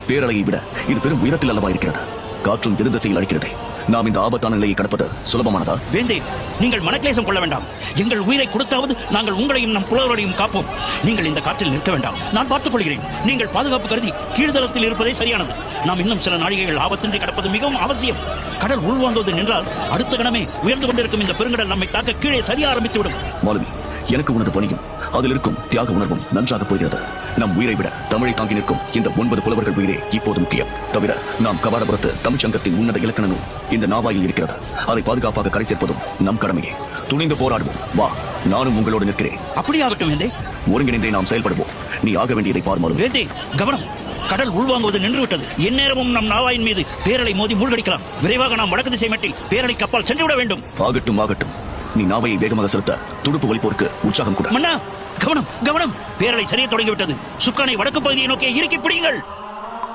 பேரலையை விட இது பெரும் உயரத்தில் அல்லவா இருக்கிறது. காற்றும் எதிர் திசையில் அடிக்கிறது. நாம் இந்த ஆபத்தான நிலையை கடப்பது சுலபமானதா? வேந்தே, நீங்கள் மனக்லேசம் கொள்ள வேண்டாம். எங்கள் உயிரை கொடுத்தாவது நாங்கள் உங்களையும் நம் புலவர்களையும் காப்போம். நீங்கள் இந்த காற்றில் நிற்க வேண்டாம், நான் பார்த்துக் கொள்கிறேன். நீங்கள் பாதுகாப்பு கருதி கீழ்தளத்தில் இருப்பதே சரியானது. நாம் இன்னும் சில நாழிகைகள் ஆபத்தின்றி கடப்பது மிகவும் அவசியம். கடல் உள்வாங்குவது நின்றால் அடுத்த கணமே உயர்ந்து கொண்டிருக்கும் இந்த பெருங்கடல் நம்மை தாக்க கீழே சரிய ஆரம்பித்துவிடும். மாலுமி, எனக்கு உனது பணியும் அதில் இருக்கும் தியாக உணர்வும் நன்றாக போகிறது. நம் உயிரை விட தமிழை தாங்கி நிற்கும் இந்த 9 புலவர்கள் உயிரே இப்போது முக்கியம். தவிர நாம் கவாடபுரத்து தமிழ்ச்சங்கத்தின் உன்னத இலக்கண நூல் இந்த நாவாயில் இருக்கிறது. அதை பாதுகாப்பாக கரை சேர்ப்பதும் நம் கடமையே. துணிந்து போராடுவோம். வா, நானும் உங்களோடு நிற்கிறேன். அப்படியாகட்டும் வேந்தே. ஒருங்கிணைந்தே நாம் செயல்படுவோம். நீ ஆக வேண்டியதை பார்மாலும். வேந்தே, கவனம். கடல் உள்வாங்குவது நின்றுவிட்டது. எந்நேரமும் நம் நாவாயின் மீது பேரலை மோதி மூழ்கடிக்கலாம். விரைவாக நாம் வடக்கு திசை மட்டில் பேரலை கப்பால் சென்றுவிட வேண்டும். ஆகட்டும் ஆகட்டும். நீ நாவையை வேகமாக செலுத்த துடுப்பு வலிப்போருக்கு உற்சாகம் கூட. மன்னா, கவனம் கவனம். பேரலை சரிய தொடங்கிவிட்டது. சுக்கானை வடக்கு பகுதியை நோக்கி இறுக்கி பிடியுங்கள்.